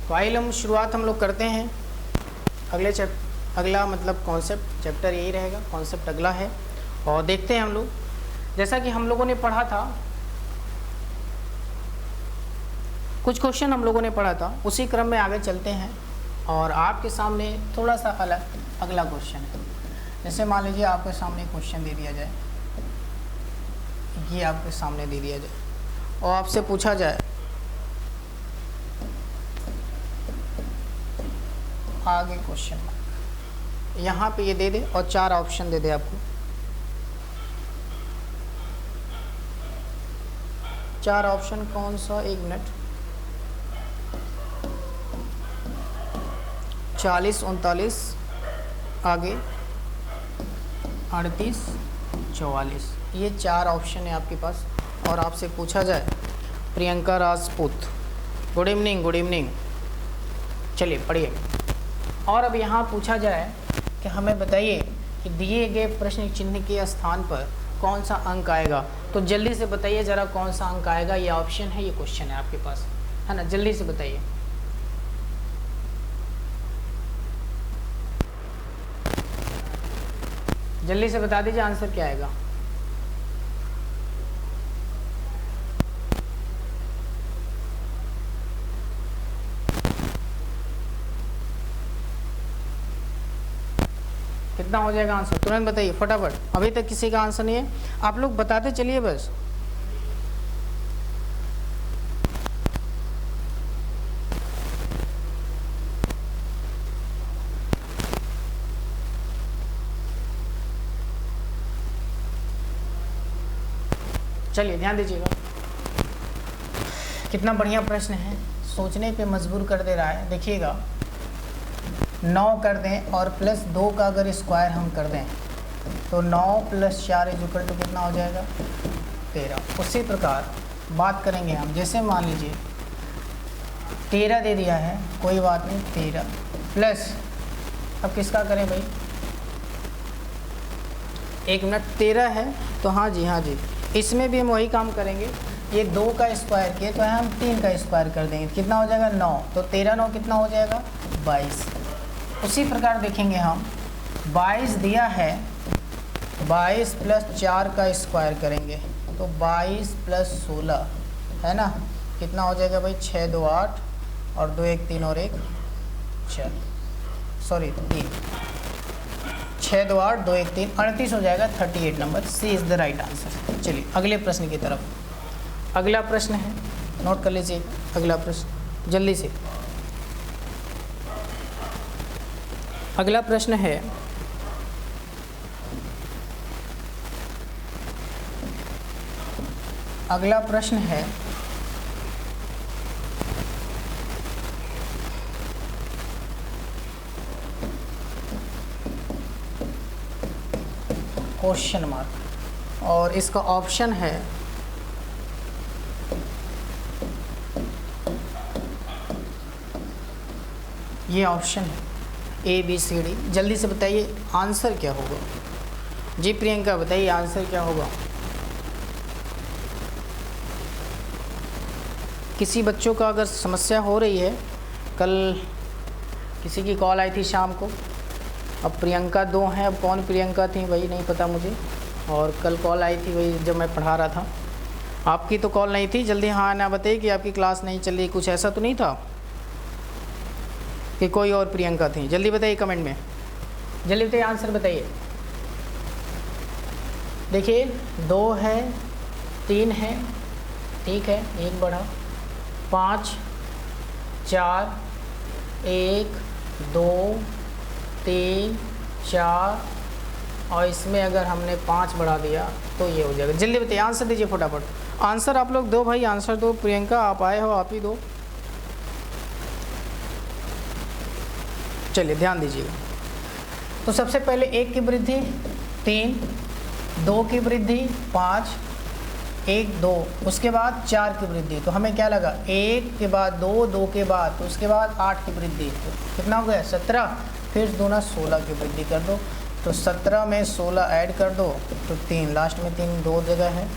तो आइए हम शुरुआत हम लोग करते हैं। अगला मतलब कॉन्सेप्ट चैप्टर यही रहेगा, कॉन्सेप्ट अगला है और देखते हैं हम लोग। जैसा कि हम लोगों ने पढ़ा था, कुछ क्वेश्चन हम लोगों ने पढ़ा था, उसी क्रम में आगे चलते हैं और आपके सामने थोड़ा सा अलग अगला क्वेश्चन है। जैसे मान लीजिए आपके सामने क्वेश्चन दे दिया जाए, ये आपके सामने दे दिया जाए और आपसे पूछा जाए आगे क्वेश्चन मार्क, यहाँ पे ये दे दे और 4 ऑप्शन दे दे आपको। 4 ऑप्शन कौन सा, 1 मिनट। 40, 39, आगे 38, 44, ये 4 ऑप्शन है आपके पास। और आपसे पूछा जाए Priyanka Rajput, good evening, good evening, चलिए पढ़िए। और अब यहाँ पूछा जाए कि हमें बताइए कि दिए गए प्रश्न चिन्ह के स्थान पर कौन सा अंक आएगा। तो जल्दी से बताइए ज़रा कौन सा अंक आएगा। ये ऑप्शन है, ये क्वेश्चन है आपके पास, है ना, जल्दी से बताइए। जल्दी से बता दीजिए आंसर क्या आएगा। कितना हो जाएगा आंसर, तुरंत बताइए फटाफट। अभी तक किसी का आंसर नहीं है, आप लोग बताते चलिए बस। चलिए ध्यान दीजिएगा, कितना बढ़िया प्रश्न है, सोचने पे मजबूर कर दे रहा है। देखिएगा, 9 कर दें और प्लस 2 का अगर स्क्वायर हम कर दें तो 9 + 4 = कितना हो जाएगा, 13। उसी प्रकार बात करेंगे हम, जैसे मान लीजिए 13 दे दिया है, कोई बात नहीं, 13 प्लस, अब किसका करें भाई, 1 मिनट, 13 है तो हाँ जी, हाँ जी, इसमें भी हम वही काम करेंगे। ये 2 का स्क्वायर किए तो हम 3 का स्क्वायर कर देंगे, कितना हो जाएगा, 9। तो 13 9 कितना हो जाएगा, 22। उसी प्रकार देखेंगे हम, 22 दिया है, 22 + 4 का स्क्वायर करेंगे तो 22 + 16 है ना, कितना हो जाएगा भाई, 6 2 8 और 2 1 3 और 1 4, सॉरी 3, 6 2 8 2 1 3 38 हो जाएगा, 38 number, C is the right answer. चलिए अगले प्रश्न की तरफ। अगला प्रश्न है, नोट कर लीजिए अगला प्रश्न जल्दी से। अगला प्रश्न है, अगला प्रश्न है क्वेश्चन मार्क और इसका ऑप्शन है ये ऑप्शन है A B C D। जल्दी से बताइए आंसर क्या होगा। जी प्रियंका बताइए आंसर क्या होगा। किसी बच्चों का अगर समस्या हो रही है, कल किसी की कॉल आई थी शाम को, अब प्रियंका 2 हैं, अब कौन प्रियंका थी वही नहीं पता मुझे, और कल कॉल आई थी वही जब मैं पढ़ा रहा था। आपकी तो कॉल नहीं थी, जल्दी हाँ ना बताइए कि आपकी क्लास नहीं चल रही, कुछ ऐसा तो नहीं था कि कोई और प्रियंका थी। जल्दी बताइए कमेंट में, जल्दी बताइए आंसर बताइए। देखिए 2 है, 3 है, ठीक है, 1 बढ़ा, 5 4 1 2 3 4 और इसमें अगर हमने 5 बढ़ा दिया तो ये हो जाएगा। जल्दी बताइए आंसर दीजिए फटाफट। आंसर आप लोग दो भाई, आंसर दो। प्रियंका आप आए हो, आप ही दो। चलिए ध्यान दीजिएगा। तो सबसे पहले 1 की वृद्धि 3, 2 की वृद्धि 5, 1 2, उसके बाद 4 की वृद्धि, तो हमें क्या लगा, 1 के बाद 2, 2 के बाद, तो उसके बाद 8 की वृद्धि, तो कितना हो गया 17, फिर 2 × 16 की वृद्धि कर दो, तो 17 में 16 ऐड कर दो तो 3, लास्ट में 3 2 जगह है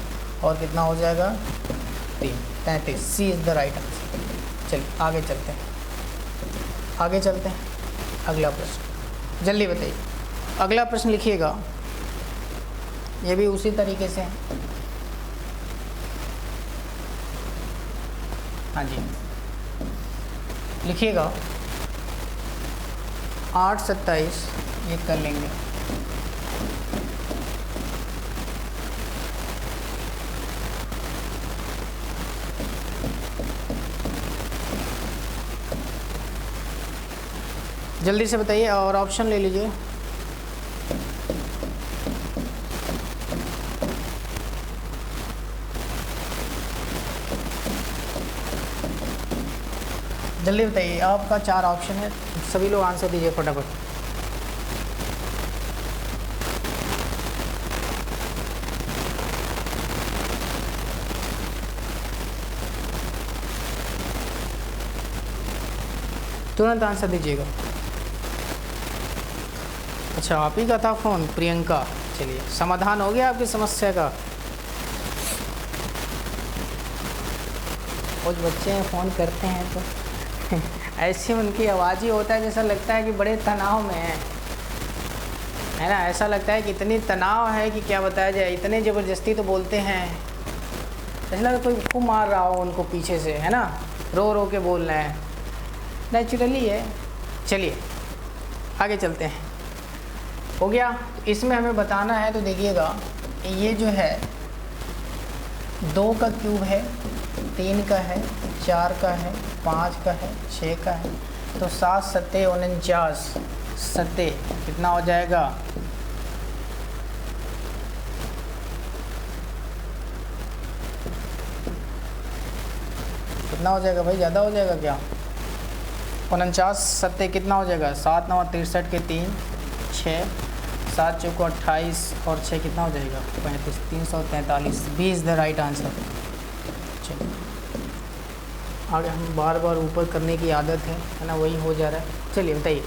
और कितना हो जाएगा 3, 33। सी इज़ द राइट आंसर। चलिए आगे चलते हैं। आगे चलते हैं, अगला प्रश्न जल्दी बताइए। अगला प्रश्न लिखिएगा, ये भी उसी तरीके से है। हाँ जी, लिखिएगा 8 27 ये कर लेंगे। जल्दी से बताइए और ऑप्शन ले लीजिए। जल्दी बताइए, आपका 4 ऑप्शन है, सभी लोग आंसर दीजिए फटाफट। तुरंत आंसर दीजिएगा। अच्छा, आप ही का था फ़ोन, प्रियंका। चलिए, समाधान हो गया आपकी समस्या का। कुछ बच्चे हैं फ़ोन करते हैं तो ऐसी उनकी आवाज़ ही होता है जैसा लगता है कि बड़े तनाव में है ना। ऐसा लगता है कि इतनी तनाव है कि क्या बताया जाए, इतने ज़बरदस्ती तो बोलते हैं, ऐसा लगता है कोई खूब मार रहा हो उनको पीछे से, है ना, रो रो के बोल रहे हैं, नेचुरली है। चलिए आगे चलते हैं। हो गया, इसमें हमें बताना है, तो देखिएगा ये जो है 2 का क्यूब है, 3 का है, 4 का है, 5 का है, 6 का है, तो 7 सत्ते 49 सत्ते कितना हो जाएगा? कितना हो जाएगा भाई, ज़्यादा हो जाएगा क्या? 49 सत्ते कितना हो जाएगा? 7 9 63 के 3 6 7 चौको 28 और 6 कितना हो जाएगा? 35 343 20 द राइट आंसर। चलिए आगे, हम बार बार ऊपर करने की आदत है ना, वही हो जा रहा है। चलिए बताइए,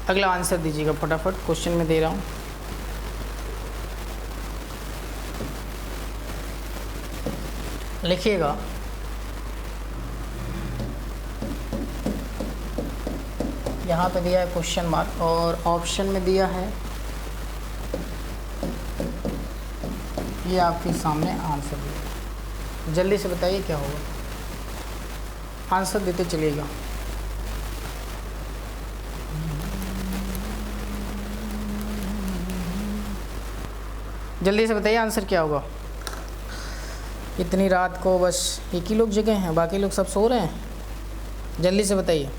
अगला आंसर दीजिएगा फटाफट, क्वेश्चन में दे रहा हूँ। लिखिएगा यहाँ पे दिया है क्वेश्चन मार्क और ऑप्शन में दिया है, ये आपके सामने आंसर दिया। जल्दी से बताइए क्या होगा, आंसर देते चलिएगा। जल्दी से बताइए आंसर क्या होगा। इतनी रात को बस एक ही लोग जगह हैं, बाकी लोग सब सो रहे हैं। जल्दी से बताइए।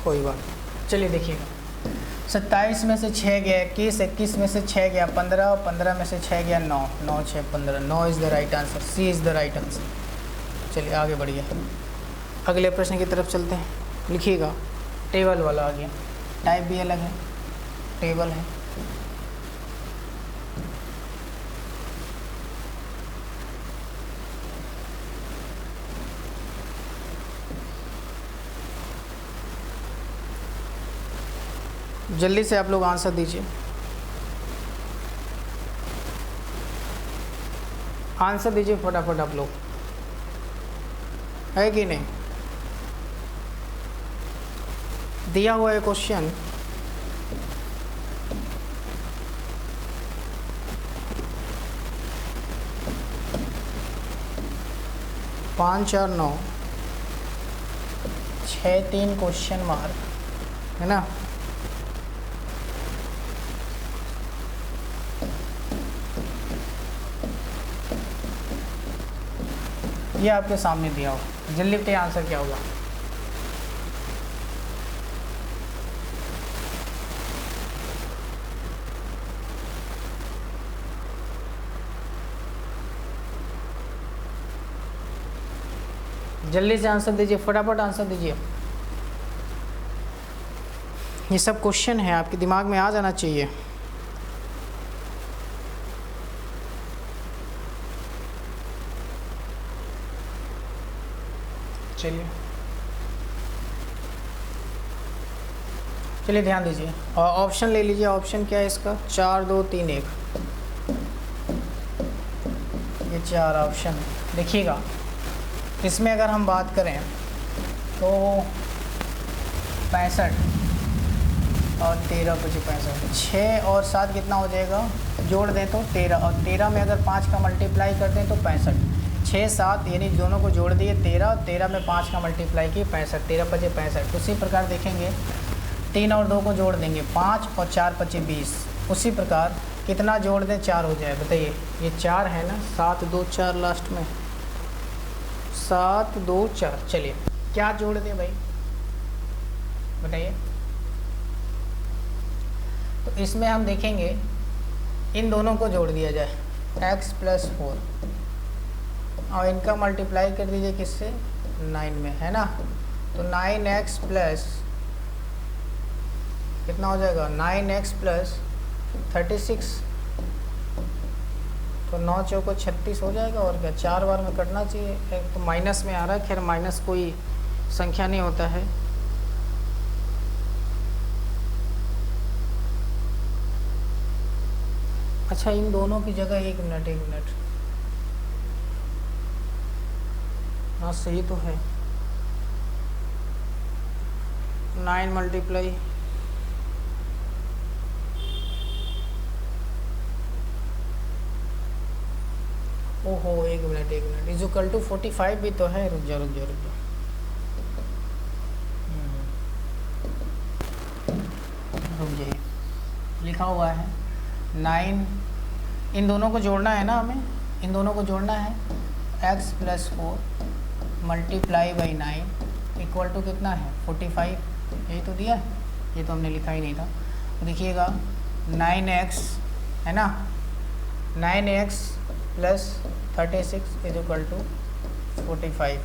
कोई बात नहीं, चलिए देखिएगा, 27 में से 6 गया 21, 21 में से 6 गया 15, 15 में से 6 गया 9, 9 6 15, 9 is the right answer, C is the right answer. चलिए आगे बढ़िए, अगले प्रश्न की तरफ चलते हैं। लिखिएगा, टेबल वाला आ गया, टाइप भी अलग है, टेबल है। जल्दी से आप लोग आंसर दीजिए, आंसर दीजिए फटाफट आप लोग, है कि नहीं? दिया हुआ है क्वेश्चन, पाँच 4 9 6 3 क्वेश्चन मार्क, है ना। ये आपके सामने दिया हो, जल्दी बताइए आंसर क्या होगा। जल्दी से आंसर दीजिए, फटाफट आंसर दीजिए। ये सब क्वेश्चन है, आपके दिमाग में आ जाना चाहिए। चलिए ध्यान दीजिए और ऑप्शन ले लीजिए। ऑप्शन क्या है इसका? 4 2 3 1। ये 4 ऑप्शन देखिएगा। इसमें अगर हम बात करें तो 65 और 13 25 65, 6 और 7 कितना हो जाएगा, जोड़ दें तो 13, और 13 में अगर 5 का मल्टीप्लाई करते हैं तो 65, 6 7 यानी दोनों को जोड़ दिए 13, 13 में 5 का मल्टीप्लाई किए 65, 13 25 65। उसी प्रकार देखेंगे 3 और 2 को जोड़ देंगे 5 और 4 25 20। उसी प्रकार कितना जोड़ दें, 4 हो जाए, बताइए ये 4 है ना, 7 2 4 लास्ट में 7 2 4। चलिए क्या जोड़ दें भाई, बताइए। तो इसमें हम देखेंगे इन दोनों को जोड़ दिया जाए x + 4 और इनका मल्टीप्लाई कर दीजिए किससे, 9 में, है ना। तो 9x प्लस कितना हो जाएगा, 9x + 36, तो 9 चौको 36 हो जाएगा। और क्या 4 बार में कटना चाहिए, एक तो माइनस में आ रहा है, खैर माइनस कोई संख्या नहीं होता है। अच्छा इन दोनों की जगह 1 मिनट, हाँ सही तो है, 9 मल्टीप्लाई ओहो 1 मिनट इक्वल टू 45 भी तो है। रुक जाओ जाइए, लिखा हुआ है 9, इन दोनों को जोड़ना है ना हमें, इन दोनों को जोड़ना है x + 4 multiply by 9 equal to कितना है 45, यही तो दिया है, ये तो हमने लिखा ही नहीं था। तो देखिएगा 9x है ना, 9x + 36 इक्वल टू 45,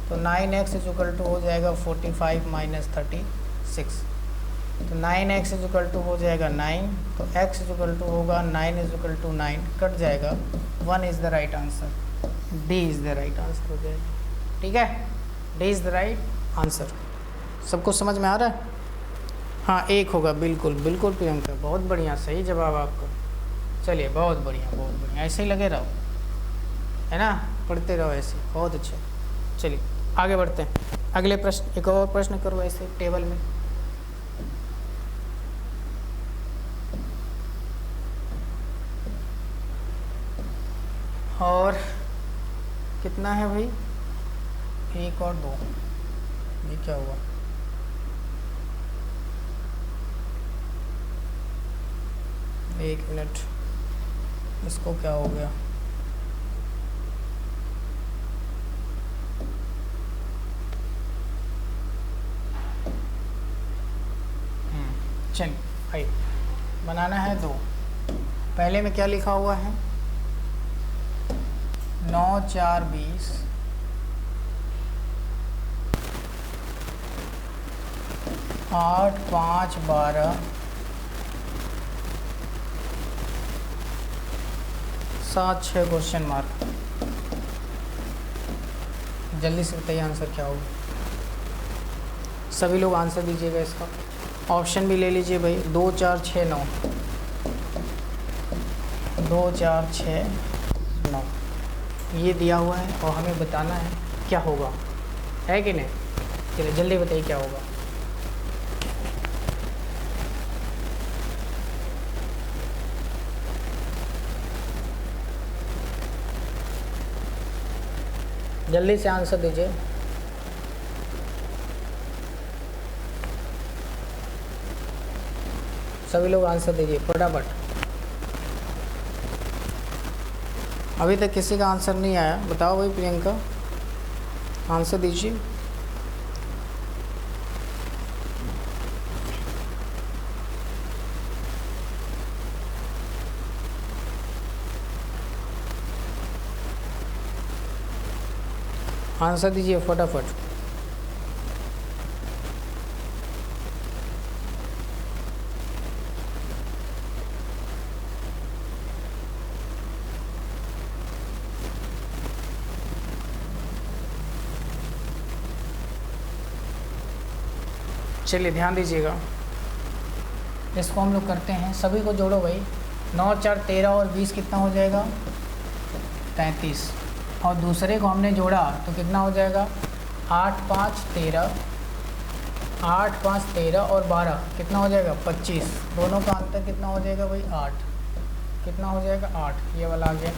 तो 9x इक्वल टू हो जाएगा 45 - 36, तो 9x इक्वल टू हो जाएगा 9, तो x इक्वल टू होगा 9 = 9, कट जाएगा, 1 is the right answer, D is the right answer हो जाएगा। ठीक है, D is the right answer. सबको समझ में आ रहा है? हाँ 1 होगा, बिल्कुल प्रियंका, बहुत बढ़िया, सही जवाब आपका। चलिए बहुत बढ़िया, ऐसे ही लगे रहो, है ना, पढ़ते रहो ऐसे, बहुत अच्छा। चलिए आगे बढ़ते हैं, अगले प्रश्न, एक और प्रश्न करो ऐसे टेबल में। और कितना है भाई, 1 और 2, ये क्या हुआ, एक मिनट, इसको क्या हो गया, चलिए आइए बनाना है 2। पहले में क्या लिखा हुआ है, 9 4 20, 8 5 12, 7 6 क्वेश्चन मार्क। जल्दी से बताइए आंसर क्या होगा, सभी लोग आंसर दीजिएगा इसका, ऑप्शन भी ले लीजिए भाई। 2 4 6 9, 2 4 6 9 ये दिया हुआ है और हमें बताना है क्या होगा, है कि नहीं। चलिए जल्दी बताइए क्या होगा। जल्दी से आंसर दीजिए। सभी लोग आंसर दीजिए फटाफट। अभी तक किसी का आंसर नहीं आया, बताओ भाई प्रियंका, आंसर दीजिए। आंसर दीजिए फटाफट। चलिए ध्यान दीजिएगा, इसको हम लोग करते हैं, सभी को जोड़ो भाई। 9 4 13 और 20 कितना हो जाएगा, 33 और दूसरे को हमने जोड़ा तो कितना हो जाएगा 8 5 13, 8 5 13 और 12 कितना हो जाएगा 25। दोनों का अंतर कितना हो जाएगा भाई 8, कितना हो जाएगा 8, ये वाला आ गया।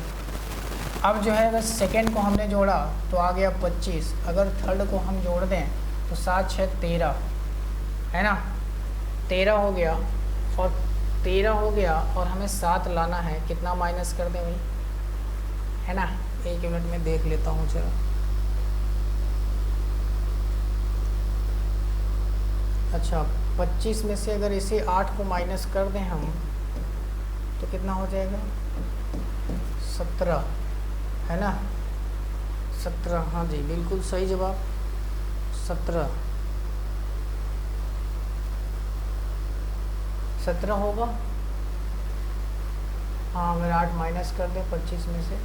अब जो है अगर सेकेंड को हमने जोड़ा तो आ गया 25, अगर थर्ड को हम जोड़ दें तो 7 6 13 है ना, 13 हो गया और 13 हो गया और हमें 7 लाना है, कितना माइनस कर दें भाई, है ना। 1 मिनट में देख लेता हूँ जरा। अच्छा 25 में से अगर इसे 8 को माइनस कर दें हम तो कितना हो जाएगा 17, है ना 17, हाँ जी बिल्कुल सही जवाब 17 होगा। हाँ अगर 8 माइनस कर दें 25 में से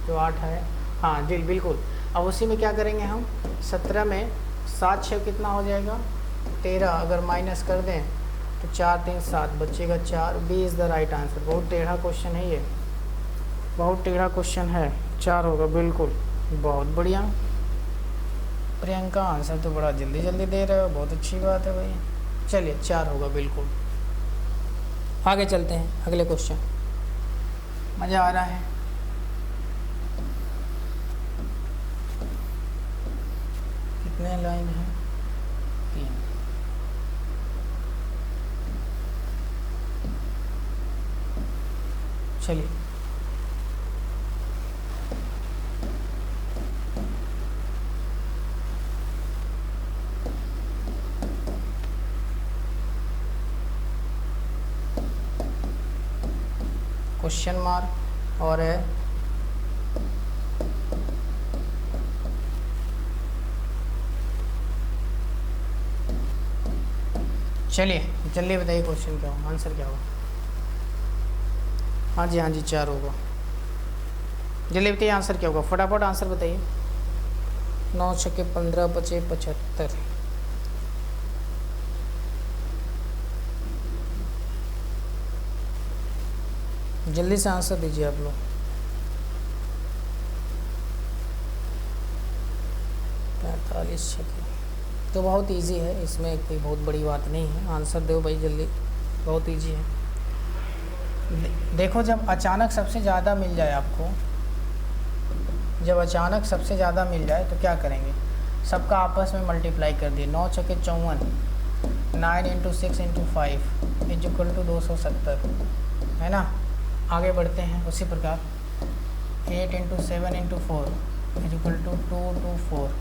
जो 8 है, हाँ जी बिल्कुल। अब उसी में क्या करेंगे हम, 17 में 7 6 कितना हो जाएगा 13, अगर माइनस कर दें तो 4 3 7 बचेगा 4, B is the right answer. बहुत टेढ़ा क्वेश्चन है ये, बहुत टेढ़ा क्वेश्चन है, 4 होगा बिल्कुल। बहुत बढ़िया प्रियंका, आंसर तो बड़ा जल्दी जल्दी दे रहे हो, बहुत अच्छी बात है भाई। चलिए 4 होगा बिल्कुल। आगे चलते हैं अगले क्वेश्चन, मज़ा आ रहा है। कितने लाइन हैं, 3। चलिए क्वेश्चन मार्क और है चलिए जल्दी बताइए क्वेश्चन क्या होगा, आंसर क्या होगा। हाँ जी 4 होगा। जल्दी बताइए आंसर क्या होगा, फटाफट आंसर बताइए। 9 छक्के 15 बचे 75। जल्दी से आंसर दीजिए आप लोग। 45 छक्के तो बहुत इजी है, इसमें कोई बहुत बड़ी बात नहीं है। आंसर दो भाई जल्दी, बहुत इजी है। देखो जब अचानक सबसे ज़्यादा मिल जाए आपको, जब अचानक सबसे ज़्यादा मिल जाए तो क्या करेंगे, सबका आपस में मल्टीप्लाई कर दिए। 9 छक्के 54, 9 × 6 × 5 = 270, है ना। आगे बढ़ते हैं उसी प्रकार। 8 × 7 × 4 = 224,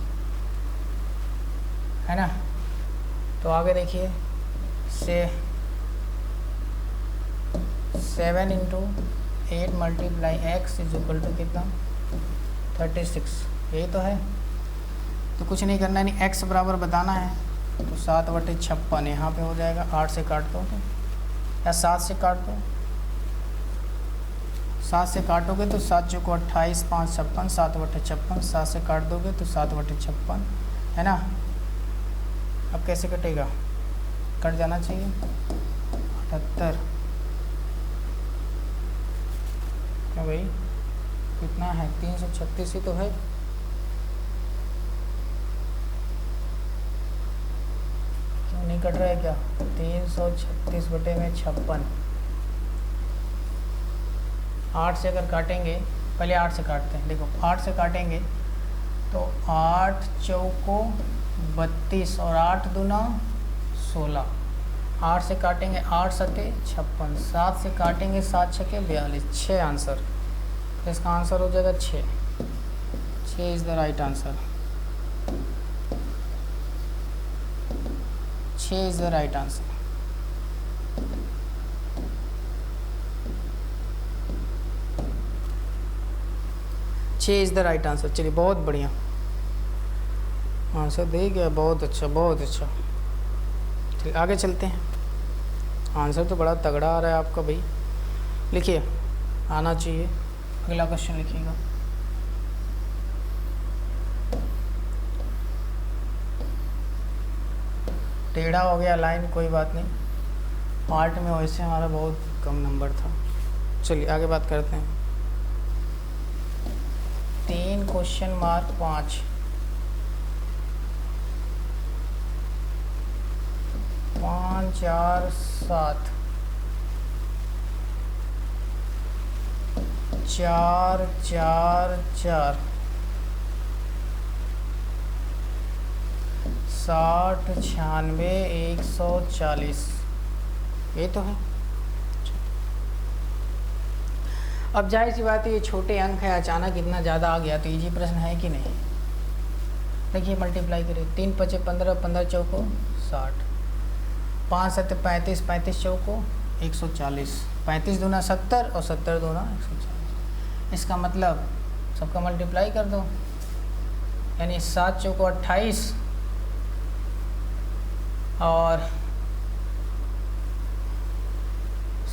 है ना। तो आगे देखिए से 7 × 8 × x = कितना 36, यही तो है। तो कुछ नहीं करना है, नहीं x बराबर बताना है। तो 7/56 यहाँ पे हो जाएगा। 8 से काट दो तो, या 7 से काट दो, 7 से काटोगे तो 7 × 28 5 56, 7/56। 7 से काट दोगे तो 7/56, है ना। अब कैसे कटेगा, कट जाना चाहिए। 78 क्या भाई, कितना है 336 ही तो है। क्यों नहीं कट रहा है क्या, 336/56। 8 से अगर काटेंगे, पहले 8 से काटते हैं। देखो 8 से काटेंगे तो 8 चौको 32 और 8 दूना 16। 8 से काटेंगे 8 सते 56, 7 से काटेंगे 7 छके 42, 6 आंसर। तो इसका आंसर हो जाएगा 6। 6 is the right answer. 6 is the right answer. Is the right answer. चलिए बहुत बढ़िया आंसर दे गया, बहुत अच्छा बहुत अच्छा। चलिए आगे चलते हैं। आंसर तो बड़ा तगड़ा आ रहा है आपका भाई, लिखिए आना चाहिए। अगला क्वेश्चन लिखिएगा। टेढ़ा हो गया लाइन, कोई बात नहीं, पार्ट में वैसे हमारा बहुत कम नंबर था। चलिए आगे बात करते हैं। क्वेश्चन मार्क 5, 5 4 7, 4 4 4, 60 96 140, ये तो है। अब जाहिर सी बात है ये छोटे अंक है, अचानक इतना ज़्यादा आ गया तो इजी प्रश्न है कि नहीं। देखिए मल्टीप्लाई करें, 3 5 15, 15 चौको 60, 5 7 35, 35 चौको 140, 35 दूना 70 और 70 दूना 140। इसका मतलब सबका मल्टीप्लाई कर दो, यानी 7 चौको 28 और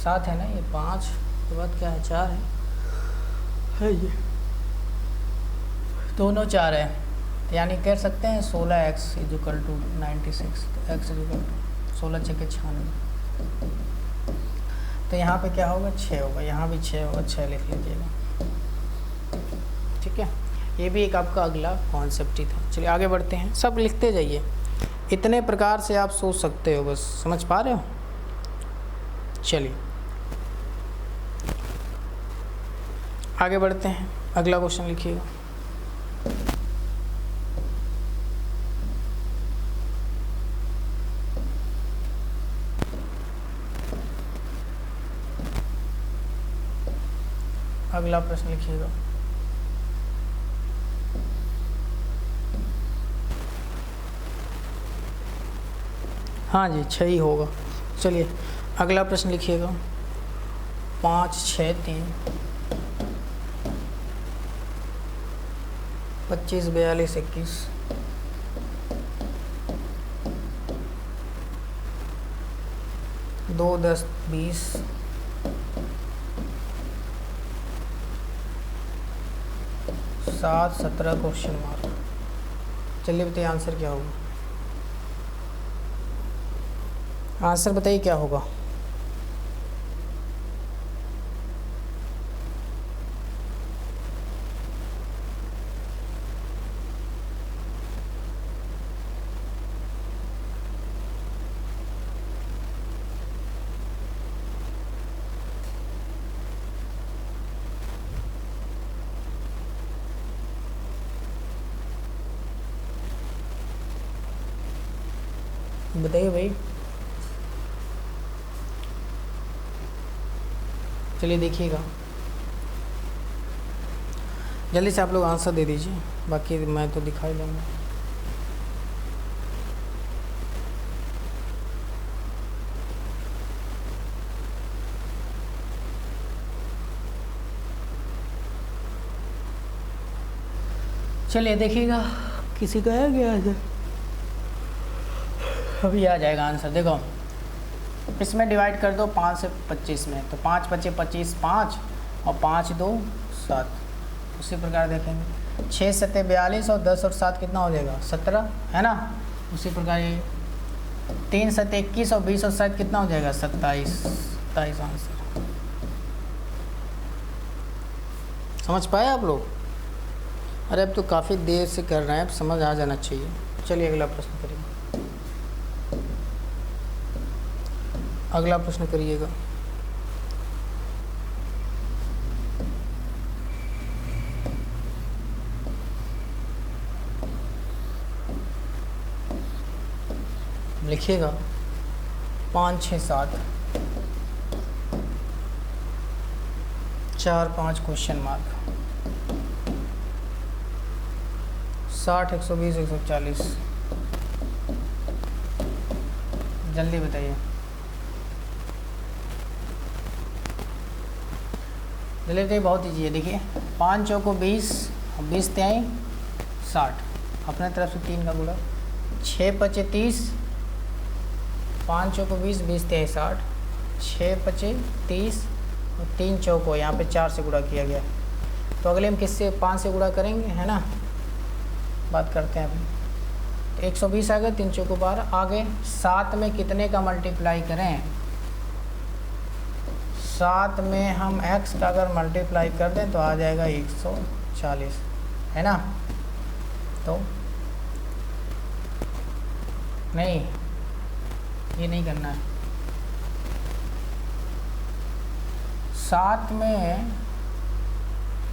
7 है ना, ये 5 के बाद क्या है, 4 है ये दोनों 4 है, तो यानी कह सकते हैं 16x इक्वल टू 96, तो x इक्वल टू 16 6 के 96, तो यहाँ पे क्या होगा 6 होगा, यहाँ भी 6 होगा, 6 लिख लीजिएगा। ठीक है, ये भी एक आपका अगला कॉन्सेप्ट ही था। चलिए आगे बढ़ते हैं, सब लिखते जाइए, इतने प्रकार से आप सोच सकते हो, बस समझ पा रहे हो। चलिए आगे बढ़ते हैं, अगला क्वेश्चन लिखिएगा। अगला प्रश्न लिखिएगा। हाँ जी 6 ही होगा। चलिए अगला प्रश्न लिखिएगा। 5 6 3 25 42 21 2 10 20 7 17 क्वेश्चन मार्क। चलिए बताइए आंसर क्या होगा, आंसर बताइए क्या होगा। बताइए भाई। चलिए देखिएगा, जल्दी से आप लोग आंसर दे दीजिए, बाकी मैं तो दिखाई दूँगा। चलिए देखिएगा, किसी का है क्या आंसर? अभी आ जाएगा आंसर। देखो इसमें डिवाइड कर दो 5 से 25 में, तो 5 5 25 5 और 5 2 7। उसी प्रकार देखेंगे 6 7 42 और 10 और 7 कितना हो जाएगा 17, है ना। उसी प्रकार ये 3 7 21 और 20 और 7 कितना हो जाएगा 27, 27 आंसर। समझ पाए आप लोग? अरे अब तो काफ़ी देर से कर रहे हैं, अब समझ आ जाना चाहिए। चलिए अगला प्रश्न करिए, अगला प्रश्न करिएगा। लिखिएगा 5 6 7 4 5 क्वेश्चन मार्क। 60 120 140, जल्दी बताइए। जल्दी बहुत ईजी है। देखिए 5 चौको 20, 20 त्याई 60, अपने तरफ से 3 का गुणा, 6 5 30, 5 चौको 20, 20 त्याई 60, 6 5 30 और 3 चौको यहाँ पे 4 से गुणा किया गया। तो अगले हम किससे 5 से गुणा करेंगे, है ना। बात करते हैं अभी। तो 120 आ गए, 3 चौको 12। आगे 7 में कितने का मल्टीप्लाई करें? 7 में हम x का अगर मल्टीप्लाई कर दें तो आ जाएगा 140। है ना। तो नहीं, ये नहीं करना है। 7 में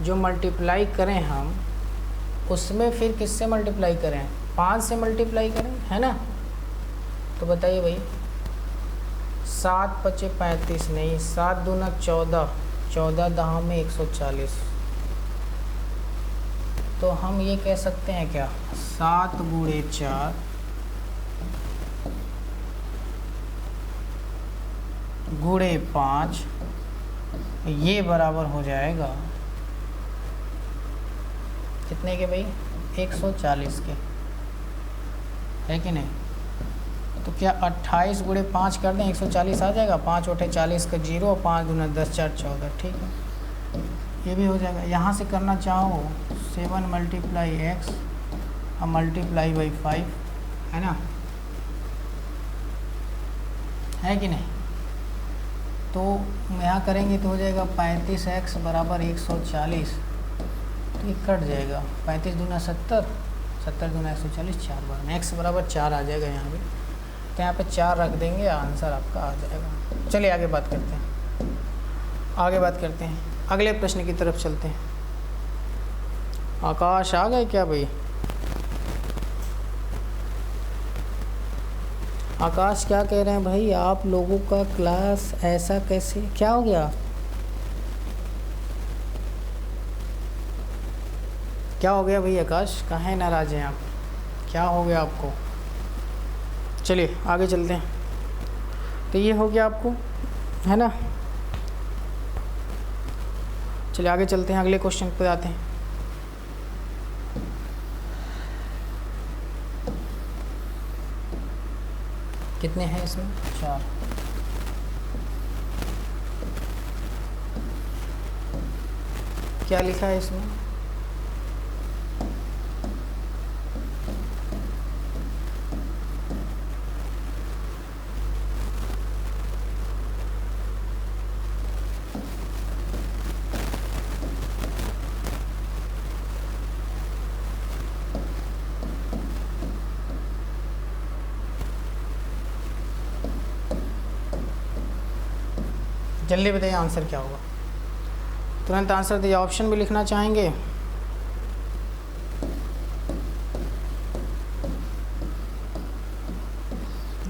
जो मल्टीप्लाई करें हम, उसमें फिर किससे मल्टीप्लाई करें? 5 से मल्टीप्लाई करें, है ना। तो बताइए भाई, 7 पचे 35 नहीं, 7 दूना 14, 14 दहा में 140। तो हम ये कह सकते हैं क्या, 7 गुणे 4 गुणे 5, ये बराबर हो जाएगा कितने के भाई? 140 के, है कि नहीं। तो क्या 28 गुणे 5 कर दें, 140 आ जाएगा। 5 × 40 का 0, 5 दूना 10, 4 14, ठीक है, ये भी हो जाएगा। यहाँ से करना चाहो 7 मल्टीप्लाई x और मल्टीप्लाई बाई 5, है ना, है कि नहीं। तो यहाँ करेंगे तो हो जाएगा 35x बराबर 140, तो ये कट जाएगा। 35 दूना 70, 70 दूना 140, 4 बार में x बराबर 4 आ जाएगा यहाँ पे। तो यहाँ पे 4 रख देंगे, आंसर आपका आ जाएगा। चलिए आगे बात करते हैं, अगले प्रश्न की तरफ चलते हैं। आकाश आ गए क्या भाई? आकाश क्या कह रहे हैं भाई, आप लोगों का क्लास ऐसा कैसे, क्या हो गया? क्या हो गया भाई आकाश, काहे नाराज़ हैं आप, क्या हो गया आपको? चलिए आगे चलते हैं। तो ये हो गया आपको, है ना। चलिए आगे चलते हैं, अगले क्वेश्चन पे आते हैं। कितने हैं इसमें? 4। क्या लिखा है इसमें? जल्दी बताइए आंसर क्या होगा, तुरंत आंसर दीजिए। ऑप्शन भी लिखना चाहेंगे?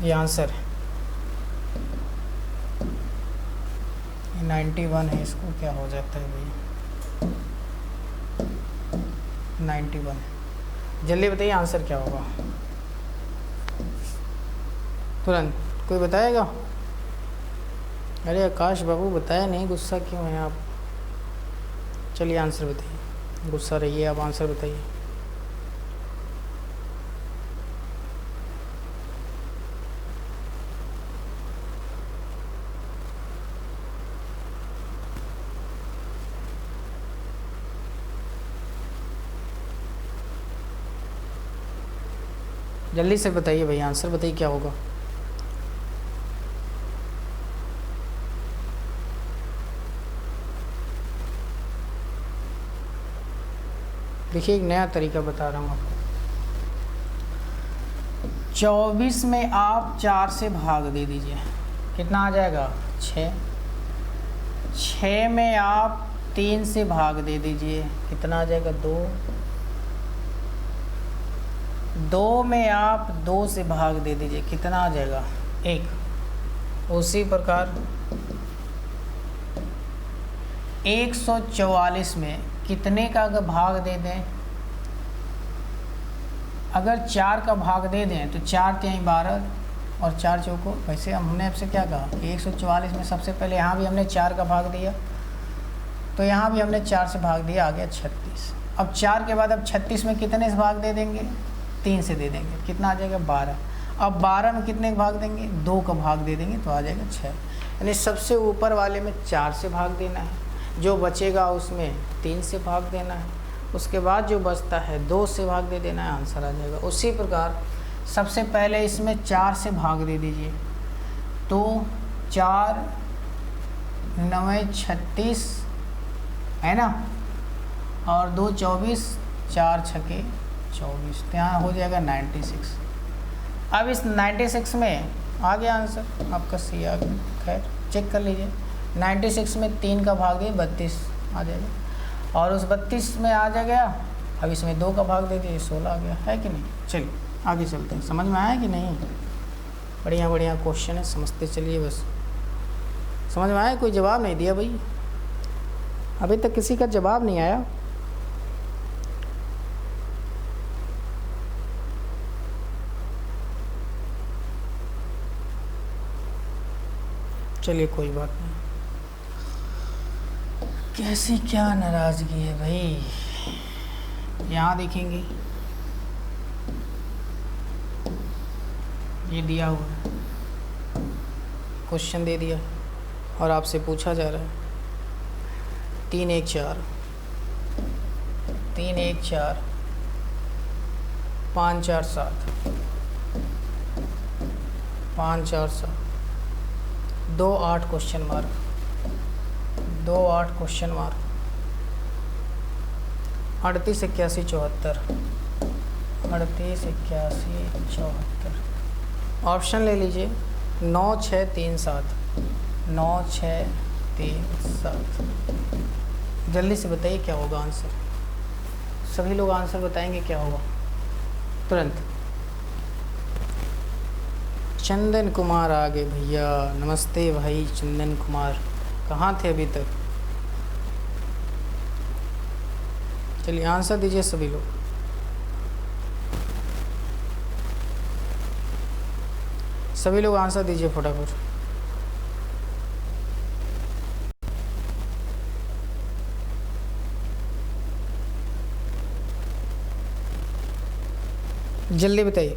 ये आंसर है 91 है, इसको क्या हो जाता है भैया? 91 है। जल्दी बताइए आंसर क्या होगा, तुरंत कोई बताएगा? अरे आकाश बाबू बताया नहीं, गुस्सा क्यों है आप? चलिए आंसर बताइए, गुस्सा रहिए आप, आंसर बताइए। जल्दी से बताइए भैया, आंसर बताइए क्या होगा। देखिए एक नया तरीका बता रहा हूँ आपको। 24 में आप 4 से भाग दे दीजिए, कितना आ जाएगा? 6। 6 में आप 3 से भाग दे दीजिए, कितना आ जाएगा? 2। 2 में आप 2 से भाग दे दीजिए, कितना आ जाएगा? 1। उसी प्रकार 144 में कितने का अगर भाग दे दें, अगर 4 का भाग दे दें तो 4 × 12 और 4 चौको, वैसे हमने आपसे क्या कहा कि 144 में सबसे पहले यहाँ भी हमने 4 का भाग दिया, तो यहाँ भी हमने 4 से भाग दिया, आ गया 36। अब 4 के बाद अब 36 में कितने से भाग दे देंगे? 3 से दे देंगे, कितना आ जाएगा? 12। अब 12 में कितने का भाग देंगे? 2 का भाग दे देंगे, तो आ जाएगा 6। यानी सबसे ऊपर वाले में 4 से भाग देना है, जो बचेगा उसमें 3 से भाग देना है, उसके बाद जो बचता है 2 से भाग दे देना है, आंसर आ जाएगा। उसी प्रकार सबसे पहले इसमें 4 से भाग दे दीजिए, तो 4 9 36 है ना, और 2 24, 4 छके 24, तो यहाँ हो जाएगा 96। अब इस 96 में आ गया आंसर आपका, सी आ गया। खैर चेक कर लीजिए, 96 में 3 का भाग दिए 32 आ जाएगा, और उस 32 में आ गया। अब इसमें 2 का भाग दे दिए 16 आ गया, है कि नहीं। चलिए आगे चलते हैं, समझ में आया कि नहीं। बढ़िया बढ़िया क्वेश्चन है, समझते चलिए बस। समझ में आया, कोई जवाब नहीं दिया भाई, अभी तक किसी का जवाब नहीं आया। चलिए कोई बात नहीं। कैसी क्या नाराज़गी है भाई। यहाँ देखेंगे, ये दिया हुआ है, क्वेश्चन दे दिया और आपसे पूछा जा रहा है 3 1 4 3 1 4 5 4 7 5 4 7 2 8 question mark 2 8 question mark 38 81 74 38 81 74। Option ले लीजिए 9 6 3 7 9 6 3 7। जल्दी से बताइए क्या होगा आंसर। सभी लोग आंसर बताएंगे क्या होगा तुरंत। चंदन कुमार आ गए भैया, नमस्ते भाई चंदन कुमार, कहाँ थे अभी तक। चलिए आंसर दीजिए सभी लोग। सभी लोग आंसर दीजिए फटाफट। जल्दी बताइए।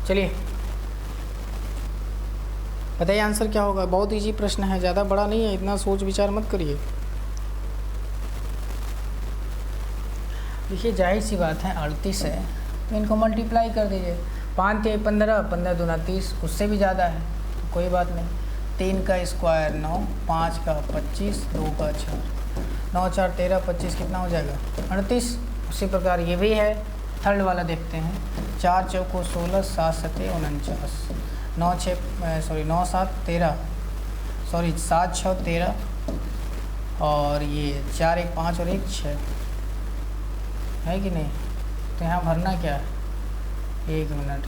चलिए बताइए आंसर क्या होगा। बहुत इजी प्रश्न है, ज़्यादा बड़ा नहीं है, इतना सोच विचार मत करिए। देखिए जाहिर सी बात है 38 है तो इनको मल्टीप्लाई कर दीजिए। 5 3 15, 15 दूना 30, उससे भी ज़्यादा है तो कोई बात नहीं। 3 का स्क्वायर 9, 5 का 25, 2 का 4, 9 4 13 25 कितना हो जाएगा 38। उसी प्रकार ये भी है, थर्ड वाला देखते हैं। 4 चौको 16, 7 7 49, 9 7 13, 7 6 13, और ये 4 1 5 और 1 6 है कि नहीं। तो यहाँ भरना क्या है, 1 मिनट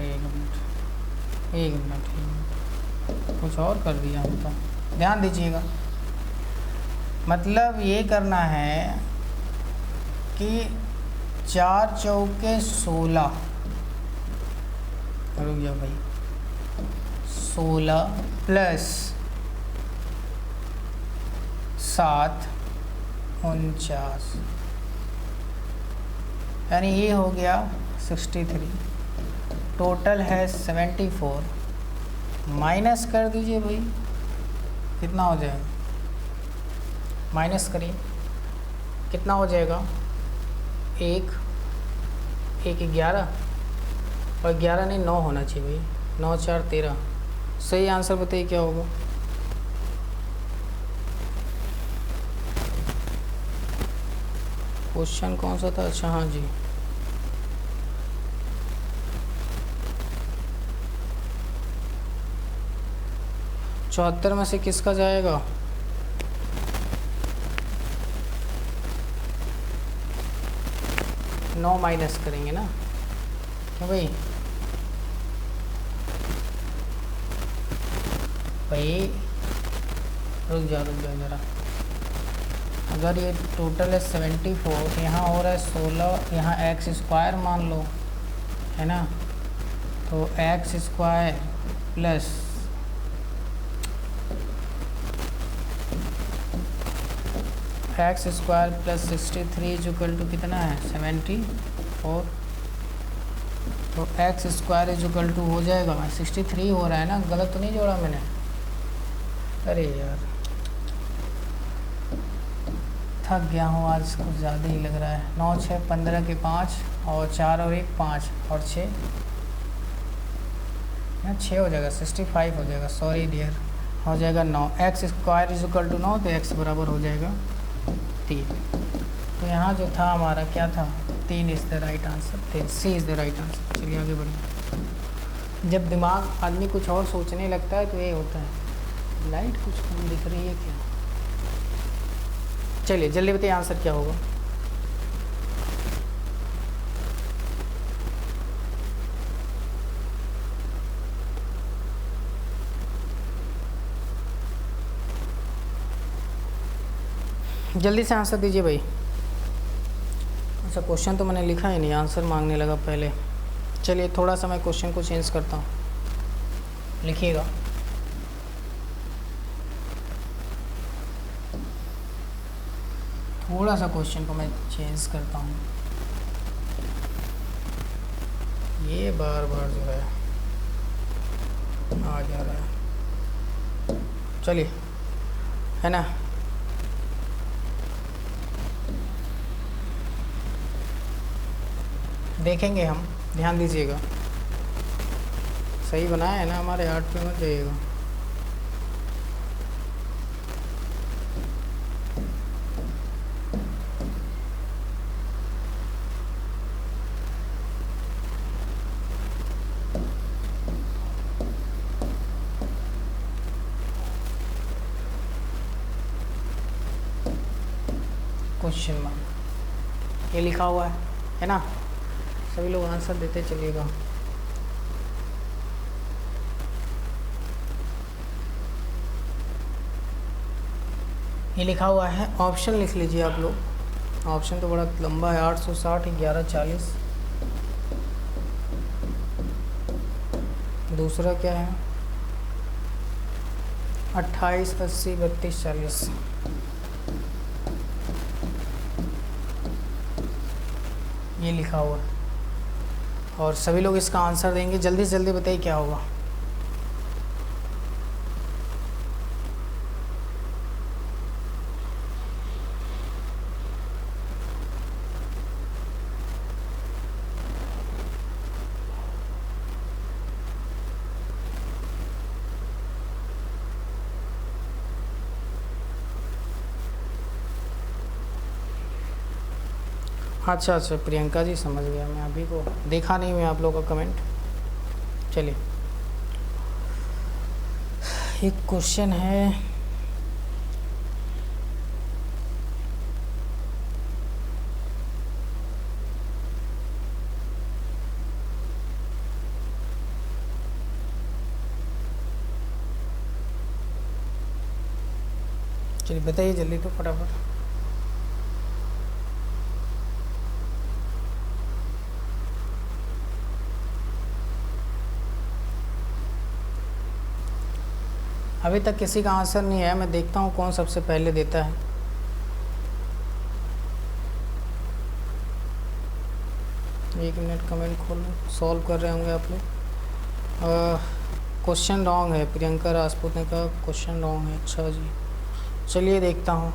कुछ और कर दिया हम तो, ध्यान दीजिएगा। मतलब ये करना है कि 4 चौके 16, रुक जाओ भाई, 16 प्लस 7 49, यानी ये हो गया 63, टोटल है 74। माइनस कर दीजिए भाई, कितना हो जाएगा, माइनस करिए कितना हो जाएगा। 1 1 11, और 11 नहीं 9 होना चाहिए भाई, 9 4 13। सही आंसर बताइए क्या होगा। क्वेश्चन कौन सा था, अच्छा हाँ जी, चौहत्तर में से किसका जाएगा, नौ माइनस करेंगे ना, क्यों भाई। रुक जाओ ज़रा। अगर ये टोटल है 74, यहाँ हो रहा है 16, यहाँ एक्स स्क्वायर मान लो, है ना। तो x square plus +63 equal to कितना है 74। तो एक्स स्क्वायर इजुकल टू हो जाएगा 63 हो रहा है ना, गलत तो नहीं जोड़ा मैंने। अरे यार थक गया हूँ आज, कुछ ज़्यादा ही लग रहा है। 9 6 15 के 5 और 4 और 1 5 और 6, यहाँ 6 हो जाएगा, 65 हो जाएगा, सॉरी डियर, हो जाएगा 9। X square is equal to 9, तो एक्स बराबर हो जाएगा 3। तो यहाँ जो था हमारा क्या था, 3 is the right answer, C is the right answer. चलिए आगे बढ़िए। जब दिमाग आदमी कुछ और सोचने लगता है तो ये होता है। लाइट कुछ कम दिख रही है क्या? चलिए जल्दी बताइए आंसर क्या होगा। जल्दी से आंसर दीजिए भाई। अच्छा क्वेश्चन तो मैंने लिखा ही नहीं, आंसर मांगने लगा पहले। चलिए थोड़ा सा मैं क्वेश्चन को चेंज करता हूँ, लिखिएगा। थोड़ा सा क्वेश्चन को मैं चेंज करता हूँ, ये बार बार जो है आ जा रहा है। चलिए, है ना। देखेंगे हम, ध्यान दीजिएगा। सही बनाया है ना हमारे, 8 पे मत जाइएगा। क्वेश्चन मार्क ये लिखा हुआ है ना। सभी लोग आंसर देते चलिएगा। ये लिखा हुआ है, ऑप्शन लिख लीजिए आप लोग। ऑप्शन तो बड़ा लंबा है, 860 1140। दूसरा क्या है, 28 80 32 40। ये लिखा हुआ है और सभी लोग इसका आंसर देंगे। जल्दी से जल्दी बताइए क्या होगा। अच्छा अच्छा प्रियंका जी, समझ गया मैं। अभी को देखा नहीं मैं आप लोगों का कमेंट। चलिए एक क्वेश्चन है, चलिए बताइए जल्दी तो फटाफट। अभी तक किसी का आंसर नहीं है, मैं देखता हूँ कौन सबसे पहले देता है। एक मिनट कमेंट खोल, सॉल्व कर रहे होंगे आप लोग। क्वेश्चन रॉन्ग है, प्रियंका राजपूत ने कहा क्वेश्चन रॉन्ग है। अच्छा जी, चलिए देखता हूँ।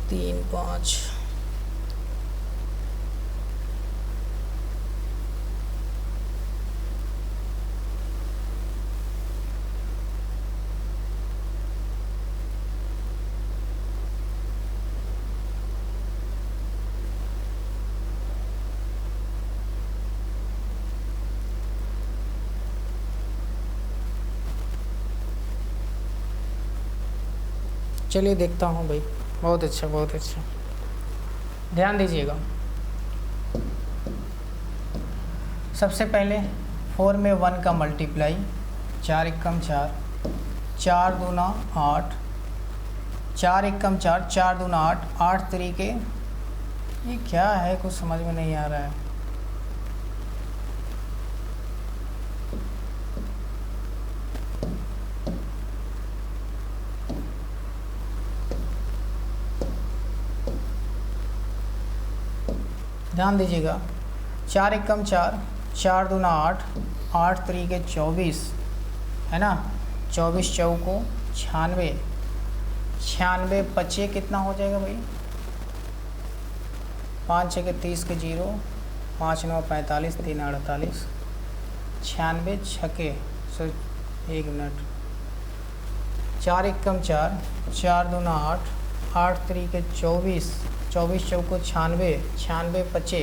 तीन पाँच, चलिए देखता हूँ भाई। बहुत अच्छा बहुत अच्छा, ध्यान दीजिएगा। सबसे पहले 4 में 1 का मल्टीप्लाई, 4 एकम 4, 4 दूना 8, 4 एकम 4, 4 दूना 8, 8 तरीके। ये क्या है, कुछ समझ में नहीं आ रहा है। ध्यान दीजिएगा। 4 एकम 4, 4 दूना 8, 8 तरीके 24, है ना। 24 चौको 96, 96 पचे कितना हो जाएगा भाई? 5 6 के 30 के 0, 5 9 45, 3 48, 96 छके, सो 1 मिनट, 4 1 कम 4, 4 दूना 8, 8 3 के 24, 24 चौको 96, 96 पचे।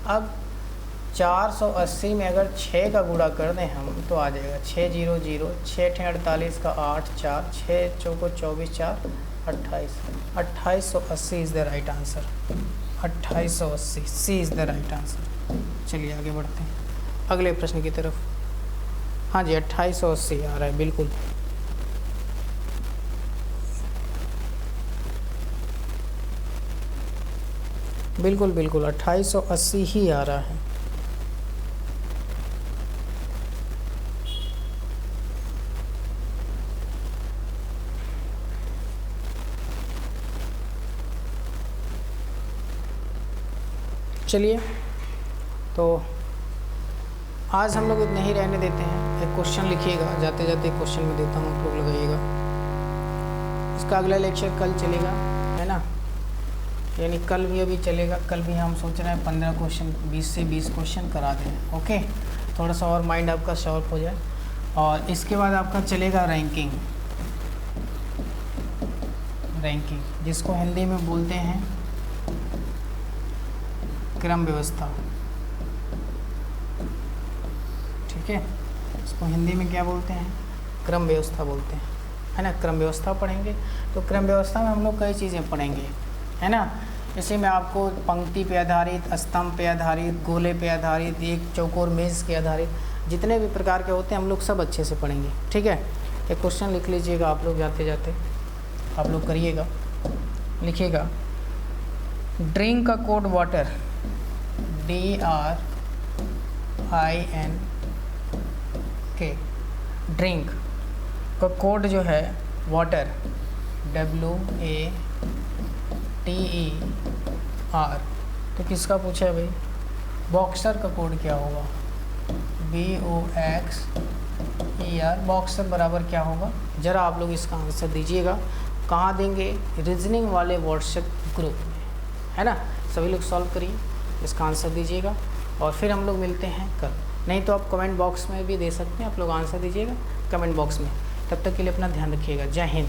अब 480 में अगर 6 का गुणा कर दें हम तो आ जाएगा 6 0 0, 6 48 का 8 4, 6 चौको 24 4, 28, 2880 is the right answer. 2880 C is the right answer. चलिए आगे बढ़ते हैं अगले प्रश्न की तरफ। हाँ जी 2880 आ रहा है, बिल्कुल बिल्कुल बिल्कुल 2880 ही आ रहा है। चलिए तो आज हम लोग इतने ही रहने देते हैं। एक क्वेश्चन लिखिएगा, जाते जाते क्वेश्चन में देता हूँ, आप लोग लगाइएगा। इसका अगला लेक्चर कल चलेगा, है ना, यानी कल भी अभी चलेगा। कल भी हम सोच रहे हैं 15 क्वेश्चन, 20 से 20 क्वेश्चन करा दें। ओके, थोड़ा सा और माइंड आपका शार्प हो जाए। और इसके बाद आपका चलेगा रैंकिंग, जिसको हिंदी में बोलते हैं क्रम व्यवस्था। ठीक है, इसको हिंदी में क्या बोलते हैं? क्रम व्यवस्था बोलते हैं, है ना। क्रम व्यवस्था पढ़ेंगे तो क्रम व्यवस्था में हम लोग कई चीज़ें पढ़ेंगे, है ना। इसी में आपको पंक्ति पे आधारित, स्तंभ पे आधारित, गोले पे आधारित, एक चौकोर मेज़ के आधारित, जितने भी प्रकार के होते हैं हम लोग सब अच्छे से पढ़ेंगे। ठीक है, एक क्वेश्चन लिख लीजिएगा आप लोग, जाते जाते आप लोग करिएगा, लिखिएगा ड्रिंक का कोड वाटर, DRINK, ड्रिंक का कोड जो है वाटर, WATER। तो किसका पूछा है भाई? बॉक्सर का कोड क्या होगा? BOXER। बॉक्सर बराबर क्या होगा? ज़रा आप लोग इसका आंसर दीजिएगा। कहाँ देंगे? रीजनिंग वाले व्हाट्सएप ग्रुप में, है ना। सभी लोग सॉल्व करिए, इसका आंसर दीजिएगा और फिर हम लोग मिलते हैं कल। नहीं तो आप कमेंट बॉक्स में भी दे सकते हैं, आप लोग आंसर दीजिएगा कमेंट बॉक्स में। तब तक के लिए अपना ध्यान रखिएगा। जय हिंद।